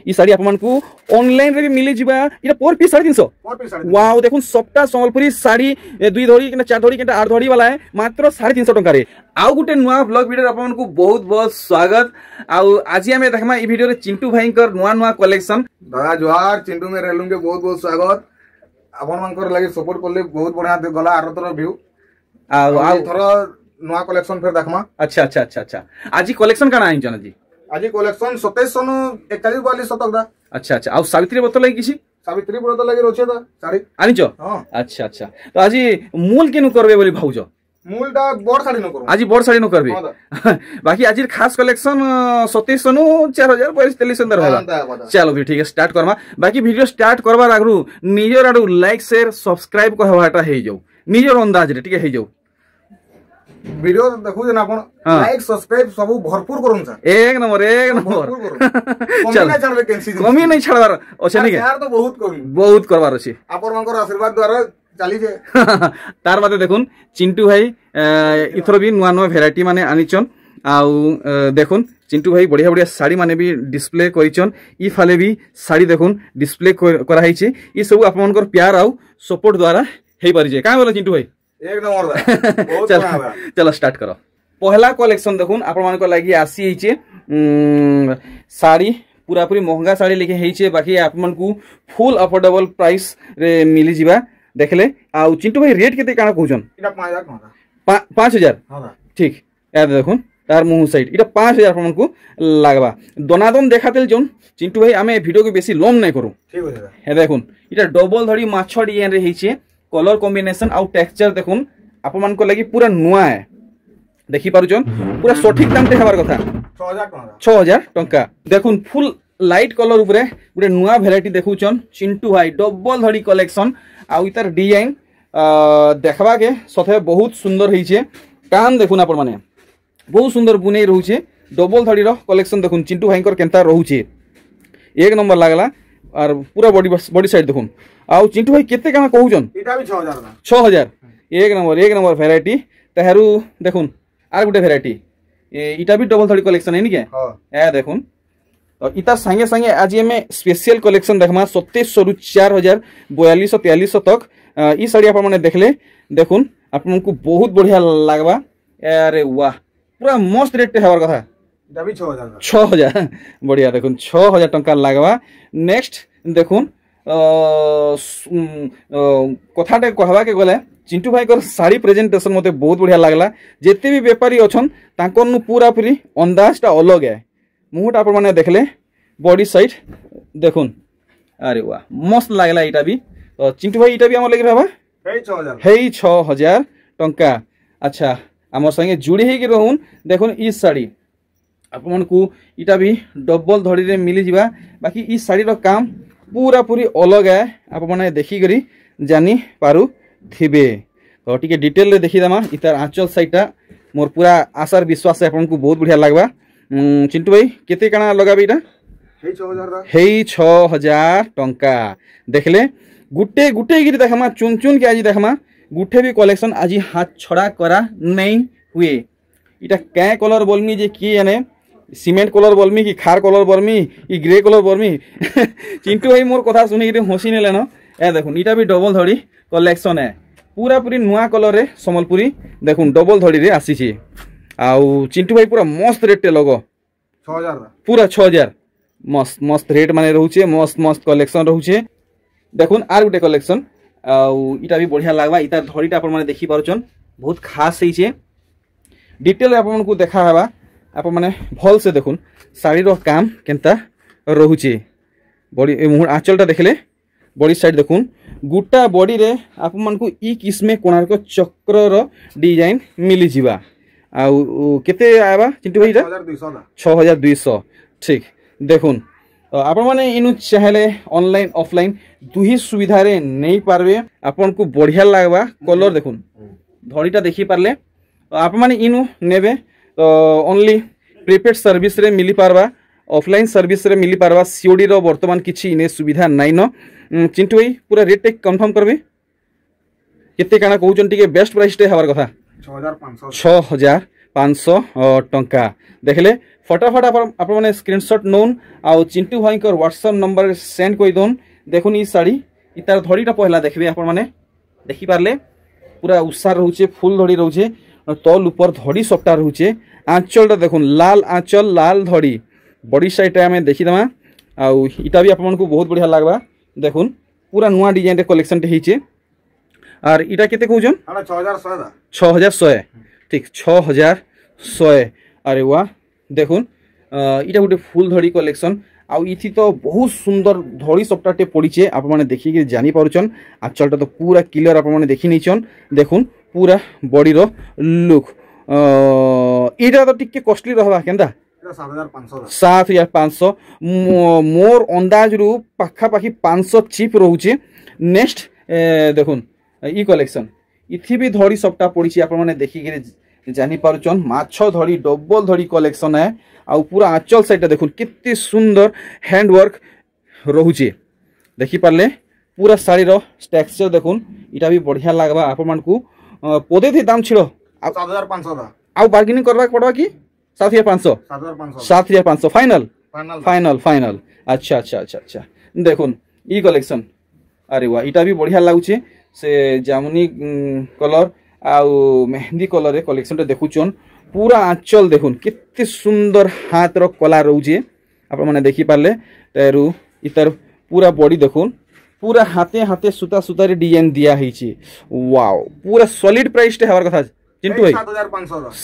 ई साड़ी आपन को ऑनलाइन रे भी मिली जिबा इटा पर पीस 350 वाओ देखुन सबटा संबलपुरी साड़ी 2 धड़ी कि 4 धड़ी कि 8 धड़ी वाला है मात्र 350 टंका रे आउ गुटे नुआ ब्लॉग वीडियो आपन को बहुत बहुत स्वागत आउ आज हमें देखमा ई वीडियो रे चिंटू भाई कर नुआ नुआ कलेक्शन दादा जोहार चिंटू में रहलुं के बहुत बहुत स्वागत आपन मानकर लागि सपोर्ट करले बहुत बढ़िया गला आरो तरह व्यू आउ थरो नुआ कलेक्शन फिर देखमा अच्छा आज कलेक्शन काना आइन जन जी आज कलेक्शन 2700 नु 41 42 शतक दा अच्छा आउ सावित्री बोतल लागि किसी सावित्री बोतल लागि रोचे दा साड़ी आनी छ अच्छा तो आज मूल केनु करबे बोली भाउजो मूल दा बोर्ड साड़ी न करू आज बोर्ड साड़ी न करबे बाकी आज खास कलेक्शन 2700 नु 4000 43 अंदर होला चलो भी ठीक है स्टार्ट करमा बाकी वीडियो स्टार्ट करबार आगरु निजर आडू लाइक शेयर सब्सक्राइब कहवाटा हे जाऊ निजर अंदाज रे ठीक है हे जाऊ वीडियो देखु जन अपन लाइक सब्सक्राइब सब भरपूर करूं सर एक नंबर कमी ना छाड़बे कैंसी कमी नहीं छाड़बार ओछे नहीं यार तो बहुत करबार अछि आपन मानकर आशीर्वाद द्वारा चली जे तार बाते देखुन चिंटू भाई इथरो भी नुआ नुआ वेराइटी माने आनिचन आउ देखुन चिंटू भाई बढ़िया बढ़िया साड़ी माने भी डिस्प्ले करिचन ई फाले भी साड़ी देखुन डिस्प्ले करा हिची ई सब आपन मानकर प्यार आउ सपोर्ट द्वारा हेई पारि जे का बोला चिंटू भाई एक नंबर बहुत चलो स्टार्ट करो पहला कलेक्शन देखुन आपण मान को लागि आसी हिचे साड़ी पूरा पूरी महंगा साड़ी लेके हिचे बाकी आपन को फुल अफोर्डेबल प्राइस रे मिली जिबा देखले आ चिंटू भाई रेट केते काना कहउछन इटा 5000 5000 हां ठीक याद देखुन तार मुंह साइड इटा 5000 आपन को लागबा दोनादम देखातेल जोन चिंटू भाई हमें वीडियो को बेसी लॉन्ग नहीं करू ठीक हो हे देखुन इटा डबल धड़ी माछ डिजाइन रे हिचे कलर कॉम्बिनेशन आउ टेक्सचर देखुन आप मान को लगी पूरा नुआ है देखि पारुचन पूरा सठिक दाम देखाबार कथा 6000 टंका देखुन फुल लाइट कलर ऊपर गोटे नुआ वेराइटी देखुचन चिंटू भाई डबल धड़ी कलेक्शन आउ इतार डिजाइन देखबा के सथे बहुत सुंदर हिचे काम देखुन आपण माने बहुत सुंदर बुनै रहउचे डबल धड़ी रो कलेक्शन देखुन चिंटू भाई कर केनता रहउचे एक नंबर लागला और पूरा बॉडी साइड देखुन आउ चिंटू भाई केते काना कहउचन इटा भी 6000 एक नंबर वेराइटी तहरू देखुन आर गुटे वेराइटी इटा भी डबल थड़ी कलेक्शन है नी के हां ए देखुन तो इता संगे संगे आज हमें स्पेशल कलेक्शन देखमा 2700 रु 4000 4200 4300 तक ई साड़ी आपन माने देखले देखुन आपन को बहुत बढ़िया लागबा अरे वाह पूरा मस्त रेट हेबार कथा इटा भी 6000 बढ़िया देखुन 6000 टंका लागबा नेक्स्ट देखुन कथाटे कहबा के गले चिंटू भाई कर साड़ी प्रेजेंटेशन मते बहुत बढ़िया लागला जेते भी व्यापारी अछन तांकर नु पूरा पूरी अंदाजटा अलग है मुहटा आपण माने देखले बॉडी साइड देखुन अरे वाह मस्त लागला इटा भी तो चिंटू भाई इटा भी हमर लगी रहबा हे 6000 टंका अच्छा हमर संगे जुड़ी हे के रहउन देखुन ई साड़ी आपण को इटा भी डबल धड़ी रे मिली जिबा बाकी ई साड़ी रो काम पूरा पूरी अलग है आप मैंने देखी करी जानी पारु थिबे तो टिके डिटेल रे देखी दमा इतार आंचल साइडटा मोर पूरा आशार विश्वास है आपन को बहुत बढ़िया लागबा चिंटू भाई केते काना लगाबे इटा हे 6000 टंका देखले गुटे गुटे गिरी देखमा चुन चुन के आज देखमा गुटे भी कलेक्शन आज हाथ छड़ा करा नहीं हुए इटा क्या कलर बोलमी जे की जाने सीमेंट कलर बोलमी कि खार कलर बोलमी कि ग्रे कलर बोलमी चिंटू भाई मोर कथा सुनी हसी नेले न ए देखुन इटा भी डबल धड़ी कलेक्शन है पूरा पूरी नुआ कलर रे संबलपुरी देखुन डबल धड़ी रे आसी छी आउ चिंटू भाई पूरा मस्त रेट लगो 6000 पूरा 6000 मस्त मस्त रेट माने रहउचे मस्त मस्त कलेक्शन रहउचे देखुन आर गुटे कलेक्शन आउ इटा भी बढ़िया लागबा इता धड़ीटा आपण माने देखि पारुचन बहुत खास हिचे डिटेल आपण को देखा हबा आप माने भल से देखुन साड़ी रो काम केनता रहउचे बॉडी मुह आंचलटा देखले बॉडी साइड देखुन गुटा बॉडी रे आप मन को ई किस्मे कोणार्क चक्र रो डिजाइन मिली जिबा आ केते आबा चिंटू भाई 6200 ठीक देखुन आप माने इनु चाहेले ऑनलाइन ऑफलाइन दुही सुविधा रे नहीं पारबे आपन को बढ़िया लागबा कलर देखुन धड़ीटा देखि पारले आप माने इनु नेबे तो ओनली प्रीपेड सर्विस रे मिली पारबा ऑफलाइन सर्विस रे मिली पारबा सीओडी रो वर्तमान किछि इने सुविधा नाइ न चिंटू भाई पूरा रेट टेक कंफर्म करबे केते काना कहउचन टिके बेस्ट प्राइस टे हवार कथा 6500 टंका देखले फटाफट आप मैंने स्क्रीनशॉट नौन आउ चिंटू भाई व्हाट्सएप नंबर सेंड कर दौन देखुन ई साड़ी तार धड़ीटा पहला देखिए आप देखिपारे पूरा उषार रोचे फुल धड़ी रोचे तल ऊपर धड़ी सबटा रोचे आंचलटा देखुन लाल आंचल लाल धड़ी बड़ी साइड आम देखीदे आईटा भी आपको बहुत बढ़िया लगवा देखुन पूरा नुआ डिजाइन कलेक्शन टे आर इटा केते कहउछन 6100 ठीक 6100 अरे वाह देखुन इटा गोटे फुल धड़ी कलेक्शन आउ इथि तो बहुत सुंदर धड़ी सप्ताहटे पड़ीचे आप मैंने देखिए जानी पारुचन आंचलटा तो पूरा क्लियर आप मैंने देखी नहींचन देखुन पूरा बॉडी रो लुक इटा तो टिके कॉस्टली रहबा केंदा 7500 मोर अंदाज रु पाखापाखी 500 चिप रोचे नेक्स्ट देखुन ई कलेक्शन इथि भी धड़ी सबटा पड़ी आप देखिए जानी पारुचन माछ धड़ी डबल धड़ी कलेक्शन है आ पूरा आंचल साइड देखुन कितनी सुंदर हैंडवर्क रोचे देखी पारे पूरा शाड़ी रो टेक्सचर देखुन इटा भी बढ़िया लगवा आपण को पदे थी दाम छिड़ो 7500 आउ बार्गेनिंग करवा पड़वा कि 7500 फाइनल फाइनल फाइनल अच्छा अच्छा अच्छा अच्छा देखुन ई कलेक्शन अरे वाह इटा भी बढ़िया लगुचे से जामुनी कलर आउ मेहंदी कलर कलेक्शन देखुचन पूरा आंचल देखुन कितने सुंदर हाथ रो कला रोचे आप मैंने देखी पारे तेरु इतर पूरा बॉडी देखुन पूरा हाथे हाथे सूता सूता रे डिजाइन दिया है वाओ पूरा सॉलिड प्राइस टे हमार कथा चिंटू भाई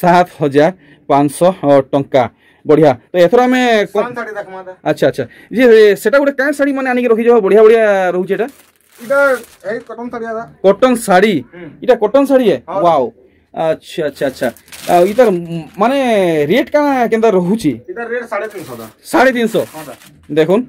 7500 टंका बढ़िया तो एथर हमें अच्छा अच्छा जी सेटा गोटे कां साड़ी माने आनी रखी जाओ बढ़िया बढ़िया रहउचे एटा इटा कॉटन साड़ी आदा कॉटन साड़ी इटा कॉटन साड़ी है वाओ अच्छा अच्छा अच्छा इधर माने रेट का केंदा रहउची इधर रेट 350 दा 350 देखुन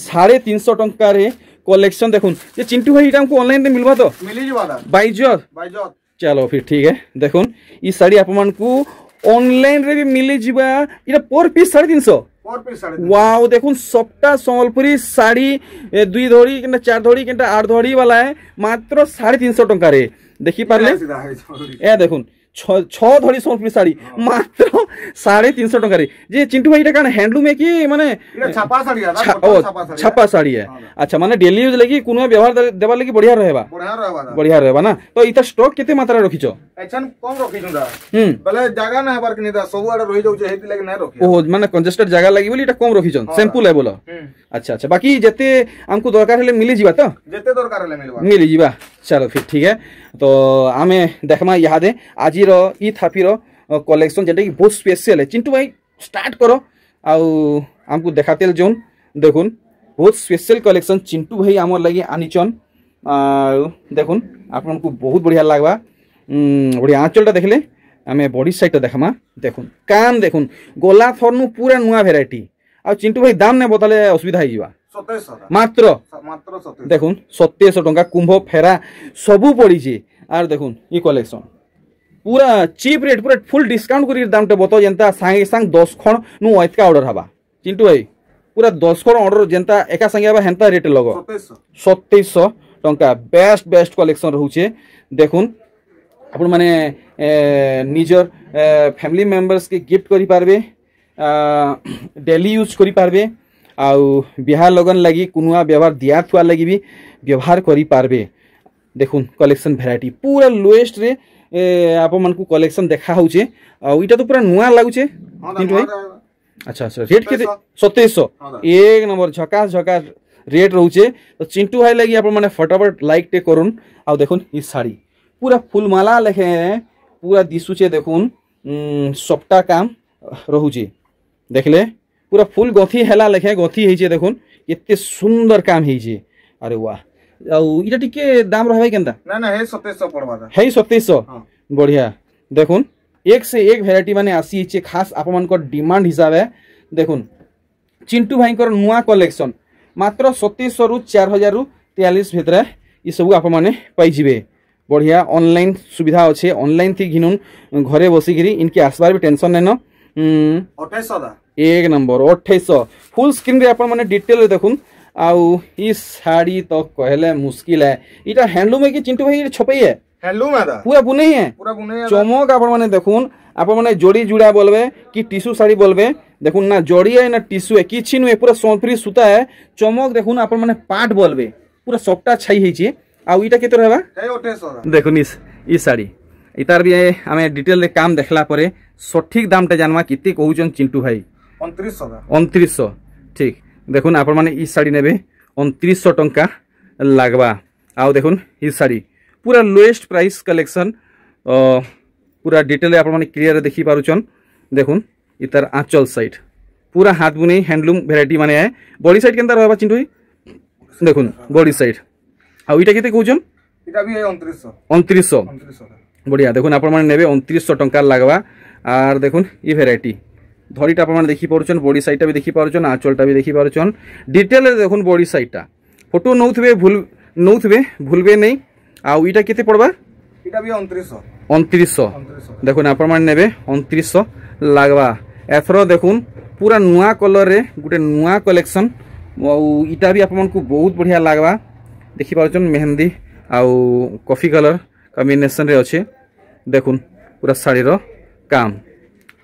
350 टंका रे कलेक्शन देखुन ये चिंटू भाई इटा हमको ऑनलाइन में मिलवा तो मिली जीवा दा बाइजत चलो फिर ठीक है देखुन ई साड़ी आपमन को ऑनलाइन रे भी मिली जीवा इटा पर पीस 350 वाओ देखुन सबटा संबलपुरी साड़ी 2 धड़ी के 4 धड़ी के 8 धड़ी वाला है मात्र 350 टंका रे देखी पारे ए देखुन 6 धड़ी संबलपुरी साड़ी मात्र 350 टंका रे जे चिंटू भाई इटा हैंडलूम है कि माने छापा साड़ी छापा साड़ी है अच्छा माने डेली यूज लगी कोनो व्यवहार देबा लगी बढ़िया रहबा ना तो इता स्टॉक केते मात्रा रखिछो एक्शन कम रखिछु दा बले जागा ना हबार कि दा सब आडे रहि जाउ छै हेति लागि नै रखि ओहो माने कंजेस्टेड जागा लागि बोली इटा कम रखिछन सैंपल है बोलो अच्छा अच्छा बाकी जते हमको दरकार हेले मिली जीवा तो जते दरकार हेले मिलबा मिली जीवा चलो फिर ठीक है तो आमे देखमा यादे आज रो ई थापी रो कलेक्शन जेटा कि बहुत स्पेशल है चिंटू भाई स्टार्ट करो आउ हमको देखातेल जोन देखुन बहुत स्पेशल कलेक्शन चिंटू भाई आमर लगी आनीचन देखुन आपको बहुत बढ़िया लगवा बढ़िया आंचलटा देखले आमे बॉडी साइडटा देखमा देखुन काम देखुन गोला थरनु पूरा नुआ वेराइटी आ चिंटू भाई दाम ने बताले असुविधा हो जीवा मात्र देखुन 2700 टंका कुंभ फेरा सबू पड़ी आर देखुन ये कलेक्शन पूरा चीप रेट पूरा फुल डिस्काउंट कर दाम टे बतो जेंता सांगे सांग 10 खण नु ऐतका ऑर्डर हबा चिंटू भाई पूरा 10 खण ऑर्डर जेंता एका संगे हबा हेंता रेट लगो 2700 टंका बेस्ट बेस्ट कलेक्शन रहउचे देखुन आपण माने निजर फैमिली मेंबर्स के गिफ्ट करि पारबे डेली यूज करि पारबे आउ बिहार लगन लगी कुनुआ व्यवहार दिया थुआ लगी भी व्यवहार करि पारबे देखुन कलेक्शन वेराइटी पूरा लोएस्ट रे आप मन को कलेक्शन देखा होचे आ इटा तो पूरा नुआ लागुचे चिंटू भाई अच्छा अच्छा रेट के 2700 एक नंबर झकास झकास रेट रहउचे तो चिंटू भाई लगी आप माने फटाफट लाइक टे करूँ आ देखुन ई साड़ी पूरा फुलमाला लेखे पूरा दिसुचे देखुन सबटा काम रहउचे देखले पूरा फुल गथी हेला लेखे गथी हेचे देखुन एते सुंदर काम हेचे अरे वाह इटा टिके दाम रहबे केनता ना ना हे 2700 पड़बा है 2700 बढ़िया देखुन एक से एक वेराइटी माने आसी छे खास आप मन को डिमांड हिसाब है देखुन चिंटू भाई को नुआ कलेक्शन मात्र 2700 रु 4000 रु 43 भितर ये सब आप माने पाई जिवे बढ़िया ऑनलाइन सुविधा अच्छे ऑनलाइन थी घिनुन घरे बसिकी इनके आसबार भी टेंशन नहीं न 2800 एक नंबर 2800 फुल स्क्रीन रे आपण माने डिटेल देखुन आउ ई साड़ी तो कहले मुश्किल है इटा हैंडलूम है कि चिंटू भाई छपई है हैंडलूम है पूरा बुने ही है पूरा बुने है चमक आपण माने देखुन आप मैंने जोड़ी जुड़ा बोलबे कि टिश्यू शाड़ी बोलबे देखुन ना जोड़ी है ना टिश्यू है किछि नुहे पूरा सम्बलपुरी सूता है चमक देखुन आप मैंने पाट बोलबे पूरा सफ्टा छाई होइछि आ इटा केते रहबा देखुन इस साड़ी इतार भी आम डिटेल रे काम देखला परे सठिक दाम टा जानवा किते कहउचन चिंटू भाई 2900 ठीक देखुन आप मैंने इस साड़ी नेबे 2900 टंका लागबा आ देखुन इस साड़ी पूरा लोएस्ट प्राइस कलेक्शन पूरा डिटेल आप क्लियर देखी पारुचन देखुन इतार आंचल साइड पूरा हाथ बुने हैंडलूम भेराइटी माने है बॉडी साइड केनता रहबा चिंटू भाई देखुन बॉडी साइड आ इटा केते कहउचन इटा भी 2900 बढ़िया देखुन आप नेबे 2900 टंका लागबा आर देखुन ई भेराइटी धरीटा आप देखी पारुचन बॉडी साइडटा भी देखी पारुचन आंचलटा भी देखी पारुचन डिटेल देखुन बॉडी साइडटा फोटो नौथबे भूलबे नहीं आ इटा केते पड़बा इटा भी 2900 देखुन आप नेबे 2900 लागबा एथरो देखुन पूरा नुआ कलर रे गुटे नुआ कलेक्शन इटा भी आपको बहुत बढ़िया लागबा देखी पारुचन मेहंदी आउ कॉफी कलर कॉम्बिनेशन रे अच्छे देखुन पूरा साड़ी रो काम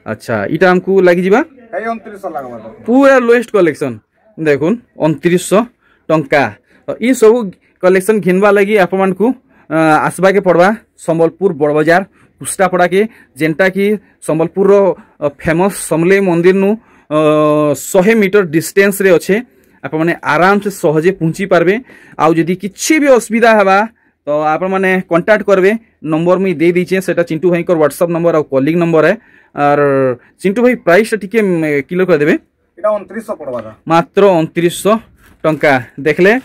अच्छा इटा हमको लगी जीवा 2900 लागबा पूरा लोएस्ट कलेक्शन देखुन 2900 टंका ई सब कलेक्शन घिनवा लगी आपण को आसबा के पड़वा संबलपुर बड़ बाजार कुष्टापड़ा के जेनटा कि संबलपुर रो फेमस समलेई मंदिर नु 100 मीटर डिस्टेंस रे अच्छे आप मैंने आराम से सहजे पहुंची पारबे आउ जदि किछि भी असुविधा हवा तो आप मैंने कांटेक्ट करबे नंबर मुई दे दीचे सेटा चिंटू भाई को व्हाट्सएप नंबर और कॉलिंग नंबर है और चिंटू भाई प्राइस टिके किलो कर देबे एटा 2900 पड़वा मात्र 2900 टंका देखले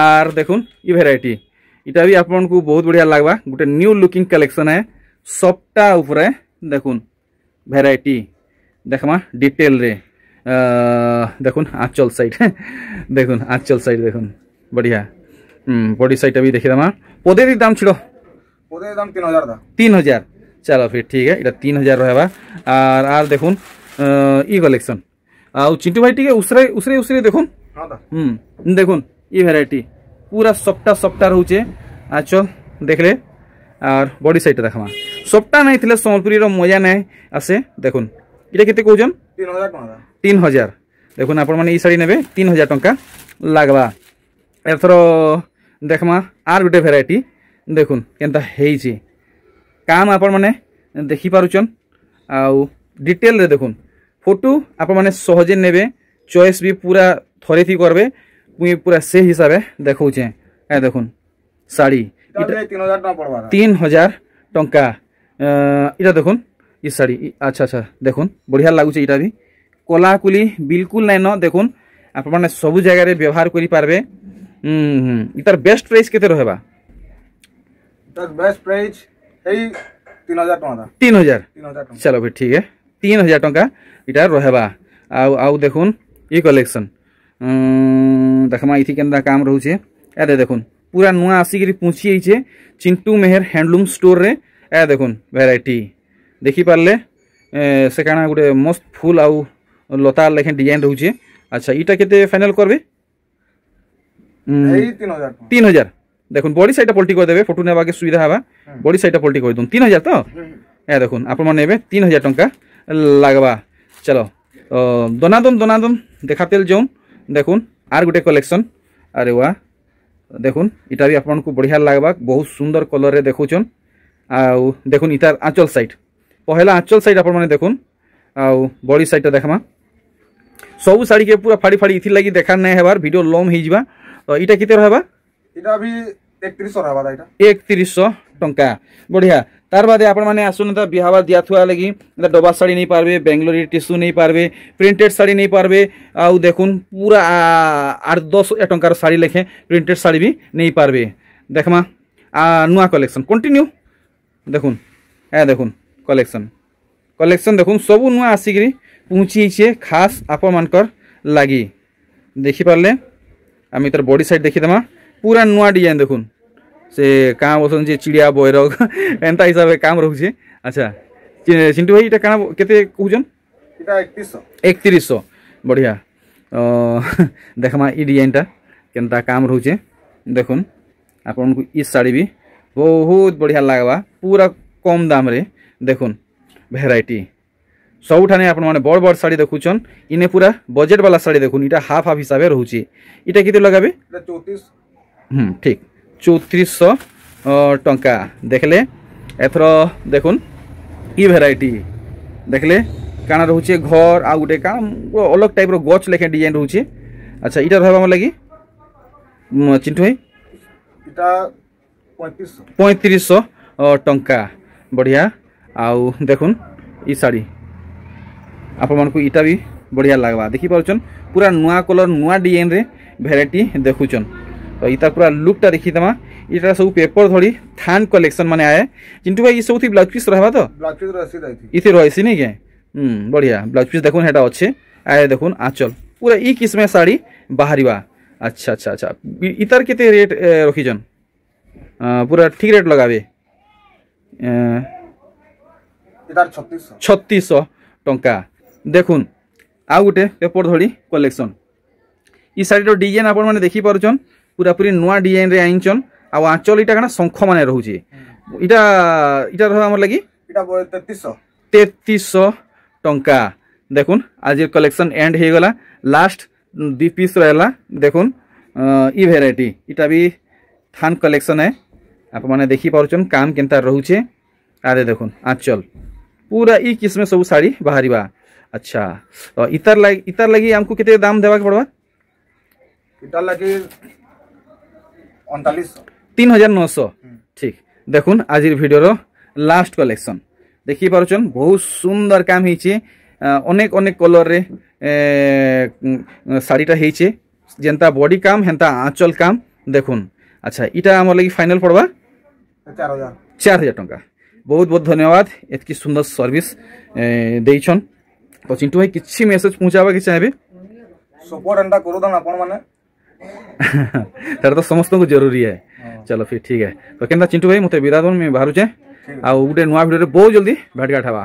आर देखुन ई वेराइटी इटा भी आपन को बहुत बढ़िया लागबा गुटे न्यू लुकिंग कलेक्शन है सबटा ऊपर देखुन वेराइटी देखमा डिटेल रे देखुन आंचल साइड देखुन आंचल साइड देखुन बढ़िया बॉडी साइड भी देखी दमा पदे दाम छिड़ो पदे दाम 3000 दा 3000 चलो फिर ठीक है इटा 3000 रहबा आर देखुन ई कलेक्शन आ चिंटू भाई टिके उसरे देखुन हां दा देखुन ई वेराइटी पूरा सफ्टा रहउचे आचल देखले और बॉडी साइड देखमा सफ्टा नहीं थिले संबलपुरी रो मजा नहीं आसे देखुन इटा केते कहउजन 3000 टका 3000 देखुन आपण माने ई साड़ी नेबे 3000 टंका लागबा एथरो देखमा आर गुटे वेराइटी देखुन केनता हेइची काम आपण माने देखि पारुचन आउ डिटेल रे देखुन फोटो आपण माने सहजे नेबे चॉइस भी पूरा थरे थी करबे मुई पूरा से हिसाबे देखौचे ए देखुन साड़ी 3000 टका पड़वा 3000 टंका इटा देखुन ई साड़ी अच्छा देखुन बढ़िया लागुचे इटा भी कोलाकुली बिल्कुल नहीं न देखुन आप माने सब जगह रे व्यवहार करि पारबे इतार बेस्ट प्राइस केते रहबा इतार बेस्ट प्राइस है 3000 टका 3000 चलो फिर ठीक है 3000 टंका इटा रहबा आउ देखुन ई कलेक्शन देखमा इथि केनदा काम रहउचे ए देखुन पूरा नुआ आसिकरी पूछी आइछे चिंटू मेहर हैंडलूम स्टोर रे ए देखुन वेराइटी देखि पारले से काना गुटे मस्त फूल आउ लता लेखे डिजाइन रहउचे अच्छा इटा केते फाइनल करबे 3000 देखुन बॉडी साइड पलटी कर देबे फोटो नेबा के सुविधा हवा बॉडी साइड पलटी कर दूं 3000 तो ए देखुन आपण माने नेबे 3000 टंका लागबा चलो दोनादम देखातेल जोन देखुन आर गुटे कलेक्शन अरे वाह देखुन इटा भी आपन को बढ़िया लागबा बहुत सुंदर कलर रे देखुचन आउ देखुन इतार आंचल साइड पहला आंचल साइड आपन माने देखुन आउ बॉडी साइड देखमा सब साड़ी के पूरा फाड़ी इथि लागि देखा नै हेबार वीडियो लॉन्ग हे जिबा तो इटा केते रहबा इटा भी 3100 रहबा इटा 3100 टंका बढ़िया तार बादे आपण माने आसुन त बिहावा दिया थुआ लगी डबा साड़ी नहीं पारबे बेंगलोरी टिश्यू नहीं पारबे प्रिंटेड साड़ी नहीं पारबे आउ देखुन पूरा 8-10 टंकार साड़ी लेखे प्रिंटेड साड़ी भी नहीं पारबे देखमा नुआ कलेक्शन कंटिन्यू देखुन ए देखुन कलेक्शन देखुन सब नुआ आसिकरी पहुँची छे खास आपण मानकर लागी देखि पारले आम इतर बॉडी साइड देखीदमा पूरा नुआ डिजाइन देखुन से क्या बसन जे चिड़िया बैरग एंता हिसाब से काम रोचे अच्छा चिंटू भाई क्या केते कहउजन इटा 3100 बढ़िया देखमा ई डिजाइनटा केनता काम रोचे देखुन आपन को ई साड़ी भी बहुत बढ़िया लागबा पूरा कम दाम रे देखुन ভেরাইটি सबुठाने आपण माने बड़ बड़ साड़ी देखुछन इने पूरा बजेट वाला साड़ी देखुन इटा हाफ हाफ हिसाब रहउची इटा केते लगाबे 34 ठीक 3400 टंका देखले एथर देखुन ई भेराइटी देखले काना रहउची घर आ गुटे का अलग टाइप रो गच लेखे डिजाइन रहउची अच्छा इटा रहबा हम लागि चिंटू भाई इटा 3500 टंका बढ़िया आउ देखुन ई साड़ी आपण मानकु इटा भी बढ़िया लागबा देखि पारुछन पूरा नुआ कलर नुआ डिजाइन रे भेराइटी देखुछन तो इता पूरा लुकटा देखि तमा इटा सब पेपर धड़ी थान कलेक्शन माने आए चिंटू भाई ई सब थी ब्लाउज पीस रहबा तो ब्लाउज पीस रसी दैथि इथे रहसी नै के बढ़िया ब्लाउज पीस देखुन हेटा अच्छे आए देखुन आंचल पूरा ई किस्म साड़ी बाहरीबा अच्छा अच्छा अच्छा इतार केते रेट रखिजन पूरा ठीक रेट लगाबे इतार 3600 टंका देखुन आ गुटे पेपर धड़ी कलेक्शन ई साड़ी डिजाइन आपण माने देखि पारुछन पूरा पूरी नुआ डिजाइन रे आइनचन आ आंचल इटा कना शंख माने रहउची इटा इटा रहबा हमर लागि इटा 3300 टंका देखुन आज कलेक्शन एंड हे गला लास्ट 2 पीस रहला देखुन ई वेराइटी इटा भी थान कलेक्शन है आप माने देखि पारुछन काम केनता रहउचे आरे देखुन आंचल पूरा ई किस्म सब साड़ी बाहरीबा अच्छा तो इतार लगी हमको कितने दाम देवा के पड़वा इतार लगी 3900 ठीक देखुन आज वीडियो रो लास्ट कलेक्शन देखि पारुछन बहुत सुंदर काम हेछि अनेक अनेक कलर रे साड़ीटा हेछि जेंता बॉडी काम हेंता आंचल काम देखुन अच्छा इटा हमर लगी फाइनल पड़वा 4000 टंका बहुत बहुत धन्यवाद एतकी सुंदर सर्विस देइछन तो चिंटू भाई किछि मेसेज पहुंचाबा के चाहबे सपोर्ट एंडा करू दन आपण माने तर तो समस्त को जरूरी है चलो फिर ठीक है तो केनता चिंटू भाई मते विदा दन में बाहरु छे आ उडे नुवा वीडियो रे बहुत जल्दी भेट गाठ हवा।